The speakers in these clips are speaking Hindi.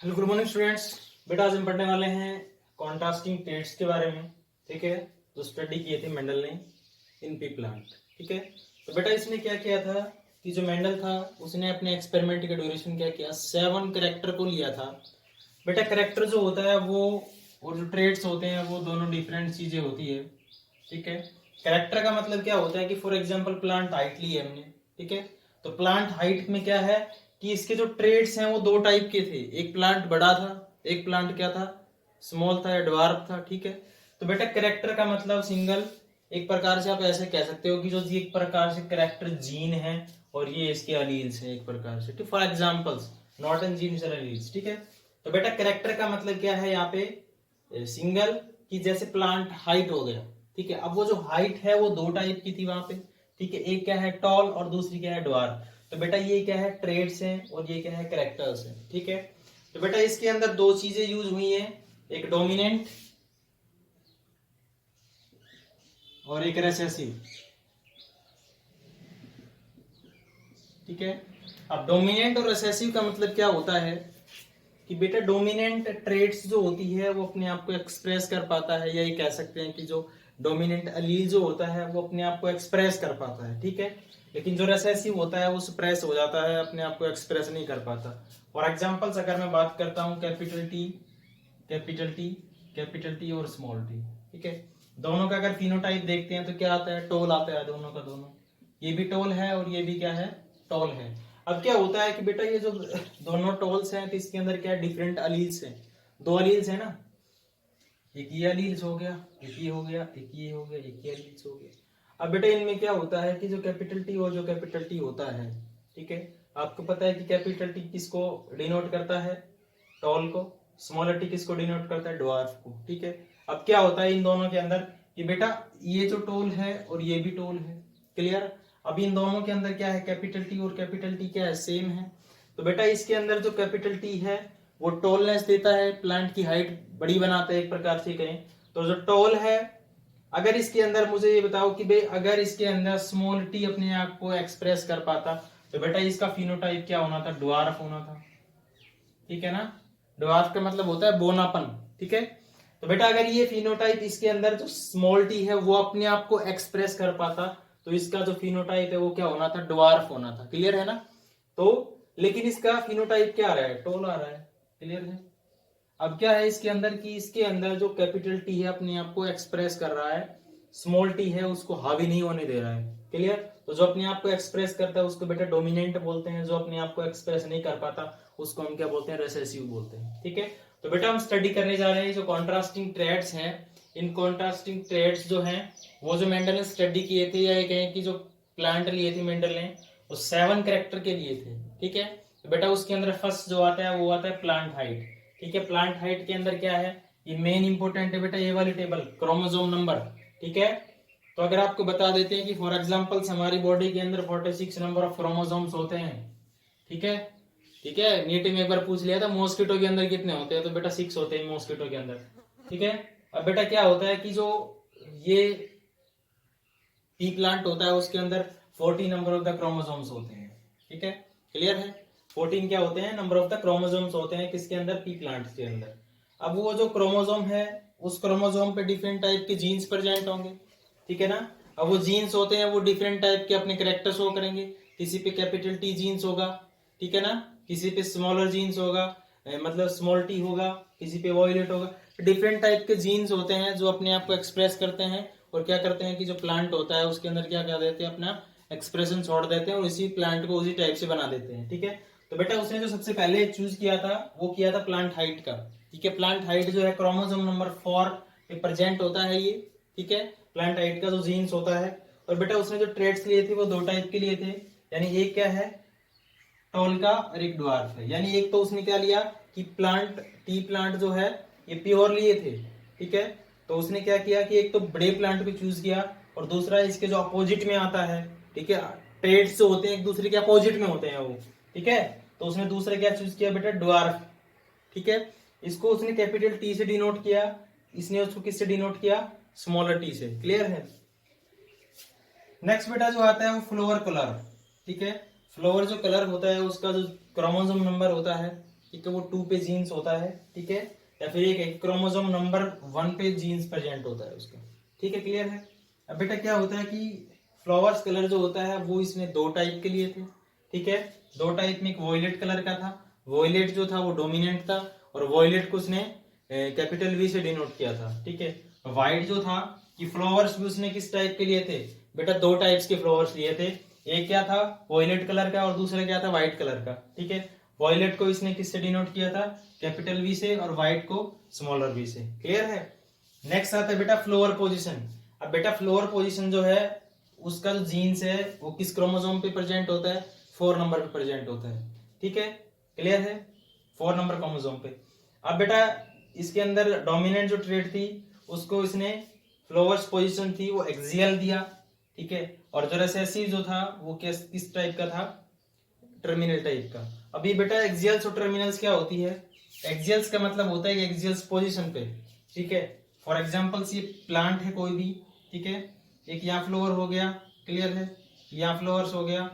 Hello good morning students. बेटा आज हम पढ़ने वाले हैं कॉन्ट्रास्टिंग ट्रेड्स के बारे में। ठीक है, जो स्टडी किए थे मेंडल ने इन पी प्लांट। ठीक है, तो बेटा इसने क्या किया था कि जो मेंडल था उसने अपने एक्सपेरिमेंट का ड्यूरेशन क्या किया, 7 करेक्टर को लिया था। बेटा करेक्टर जो होता है वो और जो ट्रेड्स होते हैं वो दोनों डिफरेंट चीजें होती है। ठीक है, करेक्टर का मतलब क्या होता है कि फॉर एग्जाम्पल प्लांट हाइट ली है हमने। ठीक है, तो प्लांट हाइट में क्या है कि इसके जो ट्रेड्स हैं वो दो टाइप के थे, एक प्लांट बड़ा था, एक प्लांट क्या था, स्मॉल था या ड्वार्फ था। ठीक है, तो बेटा करेक्टर का मतलब सिंगल, एक प्रकार से आप ऐसे कह सकते हो कि जो एक प्रकार से करेक्टर जीन है और ये इसके अलील्स हैं एक प्रकार से। For examples not an genes और अलील्स। ठीक है, तो बेटा करेक्टर का मतलब क्या है यहाँ पे सिंगल, कि जैसे प्लांट हाइट हो गया। ठीक है, अब वो जो हाइट है वो दो टाइप की थी वहां पे। ठीक है, एक क्या है टॉल और दूसरी क्या है ड्वार्फ। तो बेटा ये क्या है ट्रेड्स हैं और ये क्या है करेक्टर्स हैं। ठीक है, तो बेटा इसके अंदर दो चीजें यूज हुई हैं, एक डोमिनेंट और एक रेसेसिव। ठीक है, अब डोमिनेंट और रेसेसिव का मतलब क्या होता है कि बेटा डोमिनेंट ट्रेड्स जो होती है वो अपने आप को एक्सप्रेस कर पाता है, या ये कह सकते हैं कि जो डोमिनेंट अलील जो होता है वो अपने आप को एक्सप्रेस कर पाता है। ठीक है, लेकिन जो रेसेसिव होता है वो सप्रेस हो जाता है, अपने आप को एक्सप्रेस नहीं कर पाता। फॉर एग्जांपल्स अगर मैं बात करता हूँ capital T, capital T, capital T और स्मॉल टी। ठीक है, दोनों का अगर फिनोटाइप देखते हैं तो क्या आता है, टोल आता है दोनों का दोनों। ये भी टोल है और ये भी क्या है, टोल है। अब क्या होता है कि बेटा ये जो दोनों टोल्स हैं तो इसके अंदर क्या डिफरेंट अलील्स हैं, दो अलील्स है ना, एक ये अलील्स हो गया, एक ये हो गया, एक ये हो गया, एक ये अलील्स हो गया। अब बेटा इनमें क्या होता है कि जो कैपिटल टी और जो कैपिटल टी होता है, ठीक है, आपको पता है कि कैपिटल टी किसको डिनोट करता है, टॉल को, स्मॉलर टी किसको डिनोट करता है, ड्वार्फ को। ठीक है, अब क्या होता है इन दोनों के अंदर कि बेटा ये जो टोल है और ये भी टोल है, क्लियर। अब इन दोनों के अंदर क्या है, कैपिटल टी और कैपिटल टी क्या है, सेम है। तो बेटा इसके अंदर जो कैपिटल टी है वो टोलनेस देता है, प्लांट की हाइट बड़ी बनाता है एक प्रकार से कहें तो। जो टोल है, अगर इसके अंदर मुझे ये बताओ कि भाई अगर इसके अंदर स्मॉल टी अपने आप को एक्सप्रेस कर पाता तो बेटा इसका फिनोटाइप क्या होना था, ड्वार्फ होना था। ठीक है ना, ड्वार्फ का मतलब होता है बोनापन। ठीक है, तो बेटा अगर ये फिनोटाइप इसके अंदर जो स्मॉल टी है वो अपने आप को एक्सप्रेस कर पाता तो इसका जो फिनोटाइप है वो क्या होना था, ड्वार्फ होना था। क्लियर है ना, तो लेकिन इसका फिनोटाइप क्या आ रहा है, टोल आ रहा है। क्लियर है। अब क्या है इसके अंदर कि इसके अंदर जो कैपिटल टी है अपने आप को एक्सप्रेस कर रहा है, स्मॉल टी है उसको हावी नहीं होने दे रहा है। क्लियर, तो जो अपने आप को एक्सप्रेस करता है उसको बेटा डोमिनेंट बोलते हैं, जो अपने आप को एक्सप्रेस नहीं कर पाता उसको हम क्या बोलते हैं, रेसेसिव बोलते हैं। ठीक है, तो बेटा हम स्टडी करने जा रहे हैं जो कॉन्ट्रास्टिंग ट्रेड्स हैं। इन कॉन्ट्रास्टिंग ट्रेड्स जो हैं वो जो मेंडल ने स्टडी किए थे, या ये कहें कि जो प्लांट लिए थे मेंडल ने वो 7 कैरेक्टर के लिए थे। ठीक है, तो बेटा उसके अंदर फर्स्ट जो आता है वो आता है प्लांट हाइट। ठीक है, प्लांट हाइट के अंदर क्या है, ये मेन इंपोर्टेंट है बेटा, ये वाली टेबल क्रोमोसोम नंबर। ठीक है, तो अगर आपको बता देते हैं कि फॉर एग्जांपल हमारी बॉडी के अंदर 46 नंबर ऑफ क्रोमोसोम्स होते हैं। ठीक है, ठीक है, नीट में एक बार पूछ लिया था मॉस्किटो के अंदर कितने होते हैं, तो बेटा 6 होते हैं मॉस्किटो के अंदर। ठीक है, अब बेटा क्या होता है कि जो ये पी प्लांट होता है उसके अंदर 14 नंबर ऑफ द क्रोमोसोम्स होते हैं। ठीक है, क्लियर है, 14 क्या होते हैं, नंबर ऑफ द क्रोमोसोम्स होते हैं किसके अंदर, पी प्लांट के अंदर। अब वो जो क्रोमोसोम है उस क्रोमोसोम पे डिफरेंट टाइप के जीन्स प्रेजेंट होंगे। ठीक है ना, अब वो जीन्स होते हैं वो डिफरेंट टाइप के अपने करेक्टर शो करेंगे। किसी पे कैपिटल टी जीन्स होगा, ठीक है ना, किसी पे स्मॉलर जीन्स होगा, मतलब स्मॉल टी होगा, किसी पे वॉयलेट होगा। डिफरेंट टाइप के जीन्स होते हैं जो अपने आप को एक्सप्रेस करते हैं और क्या करते हैं कि जो प्लांट होता है उसके अंदर क्या कर देते हैं, अपना एक्सप्रेशन छोड़ देते हैं और इसी प्लांट को उसी टाइप से बना देते हैं। ठीक है, तो बेटा उसने जो सबसे पहले चूज किया था वो किया था प्लांट हाइट का। ठीक है, प्लांट हाइट जो है क्रोमोसोम नंबर 4 पे प्रेजेंट होता है ये। ठीक है, प्लांट हाइट का जो जीन्स होता है। और बेटा उसने जो ट्रेड्स लिए थे वो दो टाइप के लिए थे, यानी एक क्या है टॉल का और एक ड्वार्फ है। यानी एक तो उसने क्या लिया कि प्लांट टी प्लांट जो है ये प्योर लिए थे। ठीक है, तो उसने क्या किया कि एक तो बड़े प्लांट को चूज किया और दूसरा इसके जो अपोजिट में आता है। ठीक है, ट्रेड्स जो होते हैं एक दूसरे के अपोजिट में होते हैं वो। ठीक है, तो उसने दूसरा क्या चूज किया बेटा, ड्वार्फ। ठीक है, इसको उसने कैपिटल टी से डिनोट किया, इसने उसको किससे डिनोट किया, स्मॉलर टी से। क्लियर है। नेक्स्ट बेटा जो आता है वो फ्लोवर कलर। ठीक है, फ्लोवर जो कलर होता है उसका जो क्रोमोसोम नंबर होता है ठीक है, वो 2 पे जीन्स होता है, ठीक है, या फिर एक क्रोमोसोम नंबर 1 पे जीन्स प्रेजेंट होता है उसका, ठीक है, क्लियर है। अब बेटा क्या होता है कि फ्लावर्स कलर जो होता है वो इसने 2 टाइप के लिए थे, ठीक है, 2 टाइप में, एक वॉयलेट कलर का था, वॉयलेट जो था वो डोमिनेंट था, और वॉयलेट को उसने कैपिटल वी से डिनोट किया था, ठीक है। व्हाइट जो था कि फ्लावर्स भी उसने किस टाइप के लिए थे बेटा, 2 टाइप्स के फ्लावर्स लिए थे, एक क्या था वॉयलेट कलर का और दूसरा क्या था व्हाइट कलर का, ठीक है। वॉयलेट को इसने किससे डिनोट किया था, कैपिटल वी से, और व्हाइट को स्मॉलर वी से, क्लियर है। नेक्स्ट आता है बेटा फ्लोअर पोजीशन। अब बेटा फ्लोअर पोजीशन जो है उसका जो जीन्स है वो किस क्रोमोसोम पे प्रेजेंट होता है, 4 नंबर पे प्रेजेंट होता है, ठीक है, क्लियर है, 4 नंबर क्रोमोसोम पे। अब बेटा इसके अंदर डोमिनेंट जो ट्रेट थी उसको इसने फ्लोअर्स पोजीशन थी वो एक्सियल दिया, ठीक है, और जो रिसेसिव जो था वो किस टाइप का था, टर्मिनल टाइप का। अभी बेटा एक्सियल्स और टर्मिनल्स क्या होती है, एक्सियल्स का मतलब होता है एक्सियल्स पोजीशन पे, ठीक है। फॉर एग्जांपल ये प्लांट है कोई भी, ठीक है, एक यहाँ फ्लोवर हो गया, क्लियर है, यहाँ फ्लोवर्स हो गया,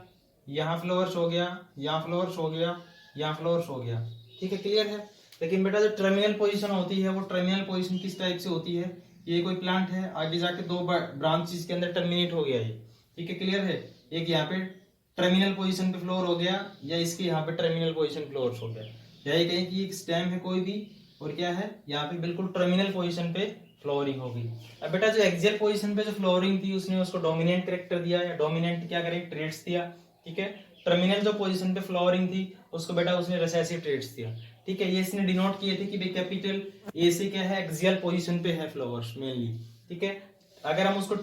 यहाँ फ्लोवर्स हो गया, यहाँ फ्लोवर्स हो गया, यहाँ फ्लोवर्स हो गया, ठीक है, क्लियर है। लेकिन बेटा जो टर्मिनल पोजीशन होती है वो टर्मिनल पोजीशन किस टाइप से होती है, ये कोई प्लांट है, आगे जाके 2 ब्रांचेस के अंदर टर्मिनेट हो गया ये, ठीक है, क्लियर है, एक यहाँ पे टर्मिनल पोजीशन पे फ्लोर हो गया, या इसके यहाँ पे टर्मिनल पोजीशन फ्लोर हो गया, यही कहें कि एक स्टेम है कोई भी, और क्या है यहाँ पे बिल्कुल टर्मिनल पोजीशन पे फ्लोरिंग होगी। अब बेटा जो एक्सियल पोजीशन पे जो फ्लोरिंग थी उसने उसको डोमिनेंट कैरेक्टर दिया, या डोमिनेंट क्या करें ट्रेट्स दिया, ठीक है। टर्मिनल जो पोजीशन पे फ्लोरिंग थी उसको बेटा उसने रिसेसिव ट्रेट्स दिया, ठीक है। ये इसने डिनोट किए थे कि भाई कैपिटल ए से क्या है एक्सियल पोजीशन पे है फ्लावर्स मेनली, ठीक है। अगर हम उसको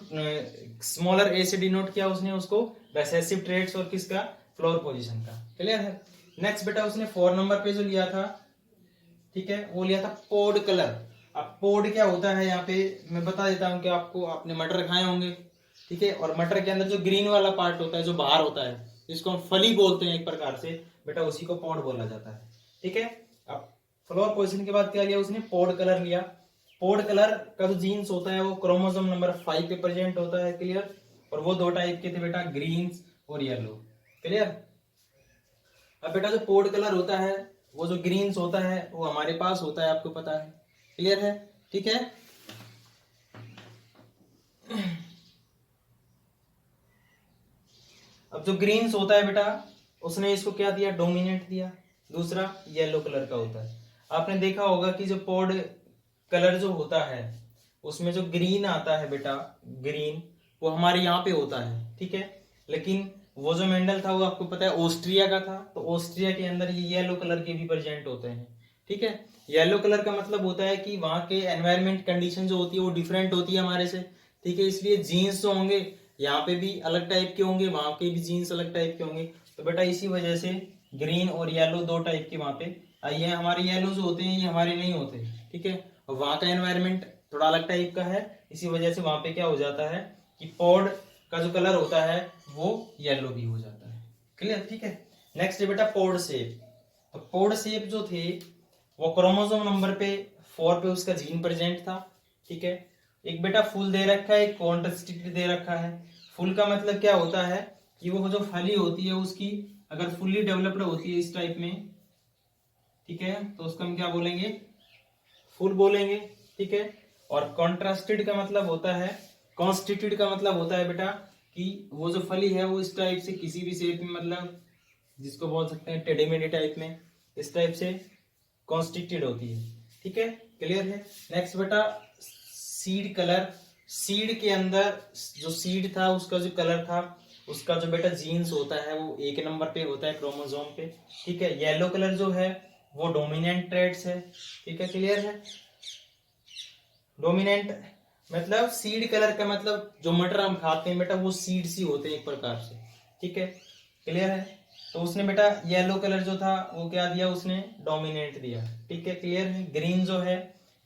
स्मॉलर ए से डिनोट किया उसने उसको रिसेसिव ट्रेट्स और किसका फ्लोर पोजीशन का, क्लियर है। नेक्स्ट बेटा उसने 4 नंबर पे जो लिया था, ठीक है, वो लिया था पोड कलर। अब पोड क्या होता है यहाँ पे मैं बता देता हूँ कि आपको, आपने मटर खाए होंगे, ठीक है, और मटर के अंदर जो ग्रीन वाला पार्ट होता है जो बाहर होता है जिसको हम फली बोलते हैं एक प्रकार से, बेटा उसी को पोड बोला जाता है, ठीक है। अब फ्लोर पोजीशन के बाद क्या लिया उसने, पोड कलर लिया। पोड कलर का जो जीन्स होता है वो क्रोमोसोम नंबर 5 पे प्रेजेंट होता है, क्लियर, और वो 2 टाइप के थे बेटा, ग्रीन और येलो, क्लियर। अब बेटा जो पोड कलर होता है वो जो ग्रीन्स होता है वो हमारे पास होता है, आपको पता है, क्लियर है, ठीक है। अब जो ग्रीन्स होता है बेटा उसने इसको क्या दिया, डोमिनेंट दिया। दूसरा येलो कलर का होता है, आपने देखा होगा कि जो पोड कलर जो होता है उसमें जो ग्रीन आता है बेटा, ग्रीन वो हमारे यहाँ पे होता है, ठीक है, लेकिन वो जो मेंडल था वो आपको पता है ऑस्ट्रिया का था, तो ऑस्ट्रिया के अंदर ये येलो कलर के भी प्रेजेंट होते हैं, ठीक है। येलो कलर का मतलब होता है कि वहां के एनवायरमेंट कंडीशन जो होती है वो डिफरेंट होती है हमारे से, ठीक है, इसलिए जीन्स जो होंगे यहाँ पे भी अलग टाइप के होंगे, वहां के भी जीन्स अलग टाइप के होंगे, तो बेटा इसी वजह से ग्रीन और येलो 2 टाइप के वहां पे आइए। हमारे येलो जो होते हैं ये हमारे नहीं होते, ठीक है, और वहां का एनवायरमेंट थोड़ा अलग टाइप का है, इसी वजह से वहां पे क्या हो जाता है कि पॉड का जो कलर होता है वो येलो भी हो जाता है, क्लियर, ठीक है। नेक्स्ट है बेटा पोड शेप। तो पोड शेप जो थे वो क्रोमोसोम नंबर पे 4 पे उसका जीन प्रेजेंट था, ठीक है। एक बेटा फुल दे रखा है, एक कॉन्ट्रास्टिक दे रखा है। फुल का मतलब क्या होता है कि वो जो फली होती है उसकी अगर फुल्ली डेवलप्ड होती है इस टाइप में, ठीक है, तो उसको हम क्या बोलेंगे, फुल बोलेंगे, ठीक है। और कॉन्ट्रास्टेड का मतलब होता है, कॉन्स्टिट्यूट का मतलब होता है बेटा कि वो जो फली है वो इस टाइप से किसी भी शेप में, मतलब जिसको बोल सकते हैं टेढ़ी मेढ़ी टाइप में, इस टाइप से कॉन्स्टिट्यूट होती है, ठीक है, क्लियर है। नेक्स्ट बेटा सीड कलर। सीड के अंदर जो सीड था उसका जो कलर था उसका जो बेटा जीन्स होता है वो 1 नंबर पे होता है क्रोमोसोम पे, ठीक है। येलो कलर जो है वो डोमिनेंट ट्रेट्स है, ठीक है, क्लियर है। डोमिनेंट मतलब सीड कलर का मतलब जो मटर हम खाते हैं बेटा वो सीड्स ही होते हैं एक प्रकार से, ठीक है, क्लियर है। तो उसने बेटा येलो कलर जो था वो क्या दिया, उसने डोमिनेंट दिया, ठीक है, क्लियर है। ग्रीन जो है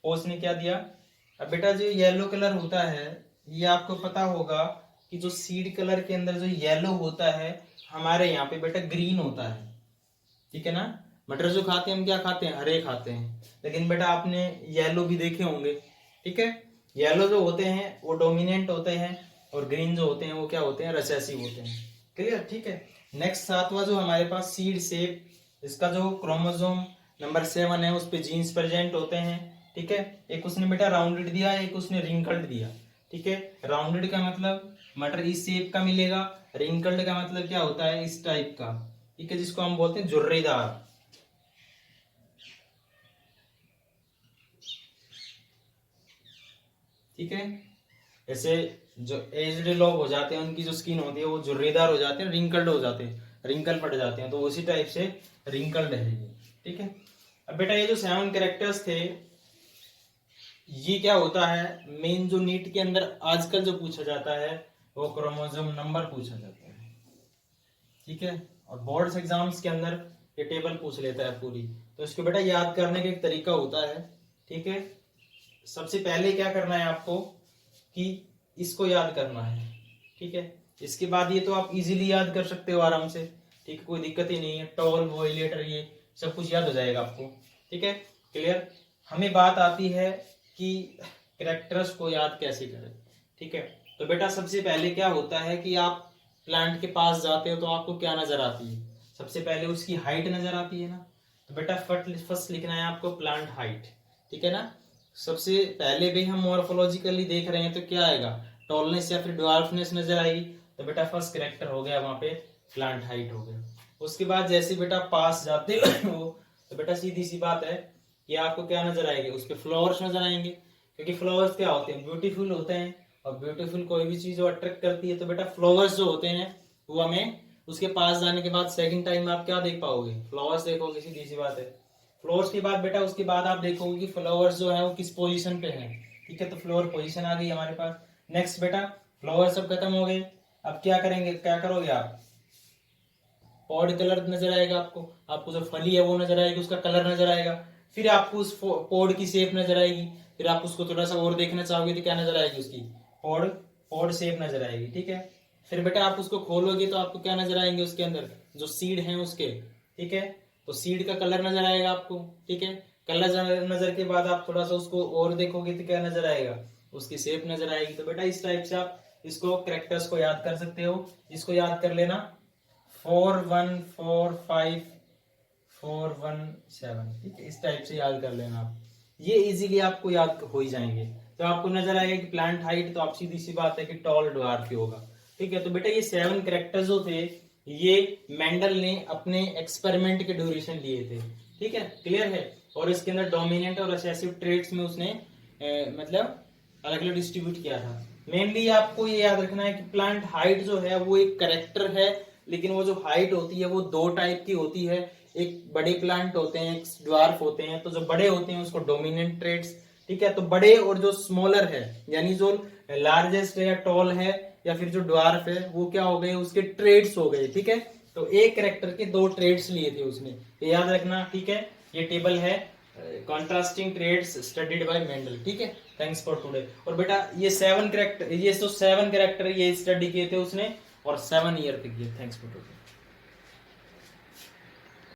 वो उसने क्या दिया। अब बेटा जो येलो कलर होता है ये आपको पता होगा कि जो सीड कलर के अंदर जो येलो होता है हमारे यहाँ पे बेटा ग्रीन होता है, ठीक है ना। मटर जो खाते हैं हम क्या खाते हैं, हरे खाते हैं, लेकिन बेटा आपने येलो भी देखे होंगे, ठीक है। येलो जो होते हैं वो डोमिनेंट होते हैं और ग्रीन जो होते हैं वो क्या होते हैं, रिसेसिव होते हैं, क्लियर, ठीक है। नेक्स्ट 7वां जो हमारे पास सीड शेप, इसका जो क्रोमोसोम नंबर 7 है, उस पे जीन्स प्रेजेंट होते हैं, ठीक है। एक उसने बेटा राउंडेड दिया, एक उसने रिंकल्ड दिया, ठीक है। राउंडेड का मतलब मटर इस शेप का मिलेगा, रिंकल्ड का मतलब क्या होता है, इस टाइप का, ठीक है, जिसको हम बोलते हैं झुर्रीदार, ठीक है। ऐसे जो एज्ड लोग हो जाते हैं उनकी जो स्किन होती है वो झुर्रीदार हो जाते हैं, रिंकल्ड हो जाते हैं, रिंकल पड़ जाते हैं, तो उसी टाइप से रिंकल्ड है ये, ठीक है। अब बेटा ये जो 7 कैरेक्टर्स थे, ये क्या होता है, मेन जो नीट के अंदर आजकल जो पूछा जाता है वो क्रोमोसोम नंबर पूछा जाता है, ठीक है। और बोर्ड्स एग्जाम्स के अंदर ये टेबल पूछ लेता है पूरी, तो इसको बेटा याद करने का एक तरीका होता है, ठीक है। सबसे पहले क्या करना है आपको कि इसको याद करना है, ठीक है। इसके बाद ये तो आप इजीली याद कर सकते हो आराम से, ठीक है, कोई दिक्कत ही नहीं है, टॉल वॉयलेटर ये सब कुछ याद हो जाएगा आपको, ठीक है, क्लियर। हमें बात आती है कि कैरेक्टर्स को याद कैसे करें, ठीक है। तो बेटा सबसे पहले क्या होता है कि आप प्लांट के पास जाते हो तो आपको क्या नजर आती है, सबसे पहले उसकी हाइट नजर आती है ना, तो बेटा फर्स्ट लिखना है आपको प्लांट हाइट, ठीक है ना। सबसे पहले भी हम मॉर्फोलॉजिकली देख रहे हैं तो क्या आएगा, टॉलनेस या फिर ड्वार्फनेस नजर आएगी, तो बेटा फर्स्ट कैरेक्टर हो गया वहां पे प्लांट हाइट हो गया। उसके बाद जैसे बेटा पास जाते हो तो बेटा सीधी सी बात है कि आपको क्या नजर आएंगे, उस पे फ्लावर्स नजर आएंगे, क्योंकि फ्लावर्स क्या होते हैं, ब्यूटीफुल होते हैं, और ब्यूटीफुल कोई भी चीज जो अट्रैक्ट करती है, तो बेटा फ्लावर्स जो होते हैं वो हमें उसके पास जाने के बाद सेकंड टाइम आप क्या देख पाओगे, फ्लावर्स देखोगे, सीधी सी बात है। फ्लावर्स के बाद बेटा उसके बाद आप देखोगे कि फ्लावर्स जो है वो किस पोजीशन पे है, ठीक है, तो फ्लावर पोजीशन आ गई हमारे पास। नेक्स्ट बेटा फ्लावर सब खत्म हो गए, अब क्या करेंगे, क्या करोगे आप, पॉड कलर नजर आएगा आपको, आपको जो फली है वो नजर आएगी, उसका कलर नजर आएगा, फिर आपको उस पॉड की शेप नजर आएगी, फिर आप उसको थोड़ा सा और देखना चाहोगे तो क्या नजर आएगी, उसकी पॉड पॉड शेप नजर आएगी, ठीक है। फिर बेटा आप उसको खोलोगे तो आपको क्या नजर आएंगे, उसके अंदर जो सीड है उसके, ठीक है, तो सीड का कलर नजर आएगा आपको, ठीक है। कलर नजर के बाद आप थोड़ा सा उसको और देखोगे तो क्या नजर आएगा, उसकी शेप नजर आएगी। तो बेटा इस टाइप से आप इसको कैरेक्टर्स को याद कर सकते हो, इसको याद कर लेना 414547, ठीक है, इस टाइप से याद कर लेना आप, ये इजीली आपको याद हो ही जाएंगे। तो आपको नजर आएगा कि प्लांट हाइट, तो आप सीधी सी बात है कि टॉल ड्वार्फ ही होगा, ठीक है। तो बेटा ये 7 कैरेक्टर्स जो थे ये मेंडल ने अपने एक्सपेरिमेंट के ड्यूरेशन लिए थे, ठीक है, क्लियर है। और इसके अंदर डोमिनेंट और रिसेसिव ट्रेट्स में उसने मतलब अलग अलग डिस्ट्रीब्यूट किया था। मेनली आपको ये याद रखना है कि प्लांट हाइट जो है वो एक कैरेक्टर है, लेकिन वो जो हाइट होती है वो 2 टाइप की होती है, एक बड़े प्लांट होते हैं, एक ड्वार्फ होते हैं। तो जो बड़े होते हैं उसको डोमिनेंट ट्रेट्स, ठीक है, तो बड़े, और जो स्मॉलर है यानी जो लार्जेस्ट है या टॉल है या फिर जो ड्वार्फ है वो क्या हो गए, उसके ट्रेड्स हो गए, ठीक है। तो एक कैरेक्टर के 2 ट्रेड्स लिए थे उसने, ये याद रखना, ठीक है। ये टेबल है contrasting traits studied by Mendel, ठीक है। Thanks for today. और बेटा ये 7 कैरेक्टर, ये जो 7 कैरेक्टर ये स्टडी किए थे उसने, और 7 ईयर पे किए। Thanks for today.